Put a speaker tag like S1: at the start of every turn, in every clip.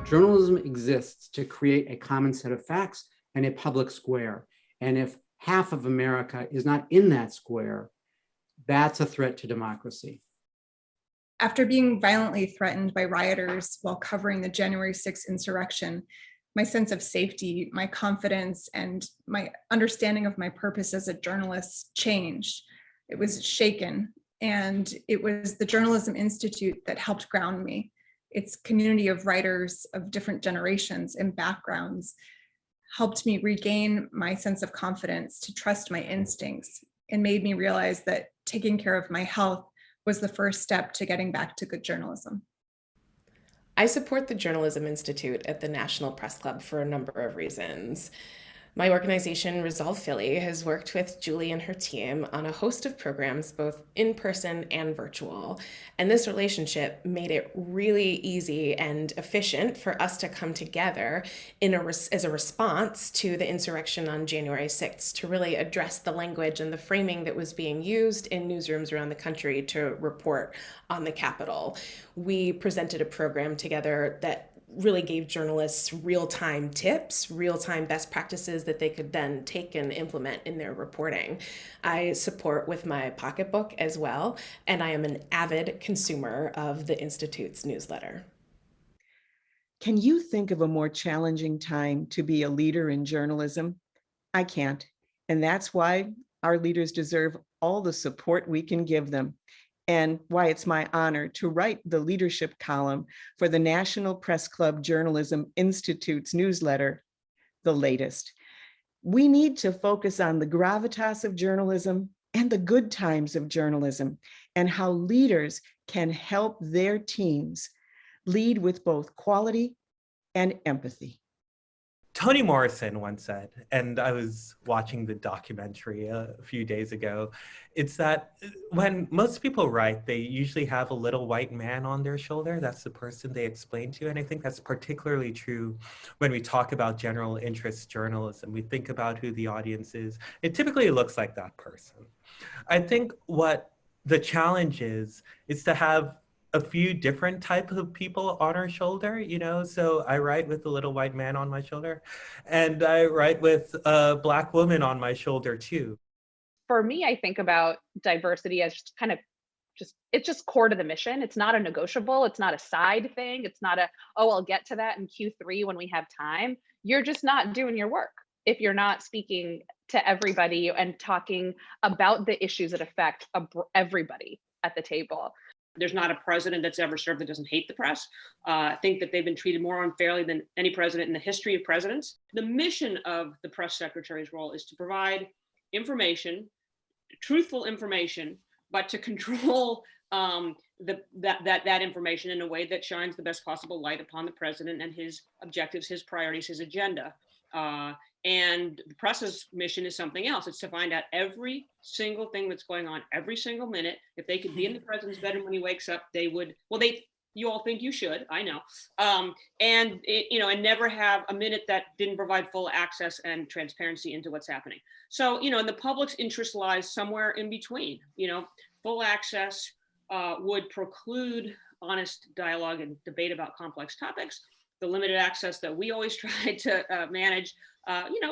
S1: Journalism exists to create a common set of facts and a public square. And if half of America is not in that square, that's a threat to democracy.
S2: After being violently threatened by rioters while covering the January 6th insurrection, my sense of safety, my confidence, and my understanding of my purpose as a journalist changed. It was shaken, and it was the Journalism Institute that helped ground me. Its community of writers of different generations and backgrounds helped me regain my sense of confidence, to trust my instincts, and made me realize that taking care of my health was the first step to getting back to good journalism.
S3: I support the Journalism Institute at the National Press Club for a number of reasons. My organization, Resolve Philly, has worked with Julie and her team on a host of programs, both in person and virtual. And this relationship made it really easy and efficient for us to come together as a response to the insurrection on January 6th, to really address the language and the framing that was being used in newsrooms around the country to report on the Capitol. We presented a program together that really gave journalists real-time tips, real-time best practices that they could then take and implement in their reporting. I support with my pocketbook as well, and I am an avid consumer of the Institute's newsletter.
S4: Can you think of a more challenging time to be a leader in journalism? I can't, and that's why our leaders deserve all the support we can give them, and why it's my honor to write the leadership column for the National Press Club Journalism Institute's newsletter, The Latest. We need to focus on the gravitas of journalism and the good times of journalism, and how leaders can help their teams lead with both quality and empathy.
S5: Toni Morrison once said, and I was watching the documentary a few days ago, it's that when most people write, they usually have a little white man on their shoulder. That's the person they explain to. And I think that's particularly true when we talk about general interest journalism. We think about who the audience is. It typically looks like that person. I think what the challenge is to have a few different types of people on our shoulder, so I write with a little white man on my shoulder, and I write with a Black woman on my shoulder too.
S6: For me, I think about diversity as it's just core to the mission. It's not a negotiable. It's not a side thing. It's not I'll get to that in Q3 when we have time. You're just not doing your work if you're not speaking to everybody and talking about the issues that affect everybody at the table.
S7: There's not a president that's ever served that doesn't hate the press. I think that they've been treated more unfairly than any president in the history of presidents. The mission of the press secretary's role is to provide information, truthful information, but to control that information in a way that shines the best possible light upon the president and his objectives, his priorities, his agenda. And the press's mission is something else. It's to find out every single thing that's going on every single minute. If they could be in the president's bedroom when he wakes up, they would. Well, you all think you should, I know. And never have a minute that didn't provide full access and transparency into what's happening. So, and the public's interest lies somewhere in between. Full access would preclude honest dialogue and debate about complex topics. The limited access that we always try to manage,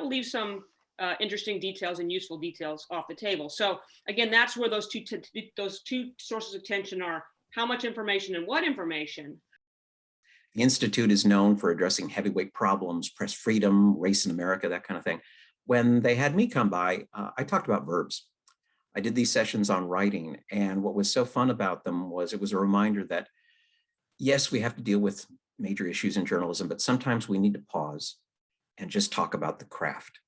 S7: leaves some interesting details and useful details off the table. So again, that's where those two sources of tension are: how much information and what information.
S8: The Institute is known for addressing heavyweight problems, press freedom, race in America, that kind of thing. When they had me come by, I talked about verbs. I did these sessions on writing, and what was so fun about them was it was a reminder that, yes, we have to deal with major issues in journalism, but sometimes we need to pause and just talk about the craft.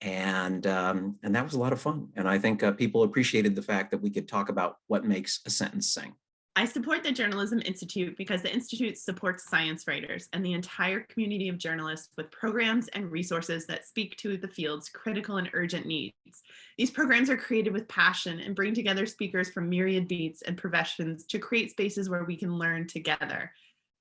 S8: And that was a lot of fun. And I think people appreciated the fact that we could talk about what makes a sentence sing.
S9: I support the Journalism Institute because the Institute supports science writers and the entire community of journalists with programs and resources that speak to the field's critical and urgent needs. These programs are created with passion and bring together speakers from myriad beats and professions to create spaces where we can learn together.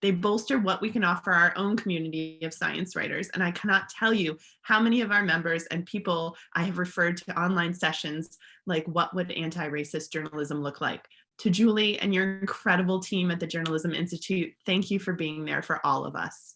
S9: They bolster what we can offer our own community of science writers. And I cannot tell you how many of our members and people I have referred to online sessions like, what would anti-racist journalism look like? To Julie and your incredible team at the Journalism Institute, thank you for being there for all of us.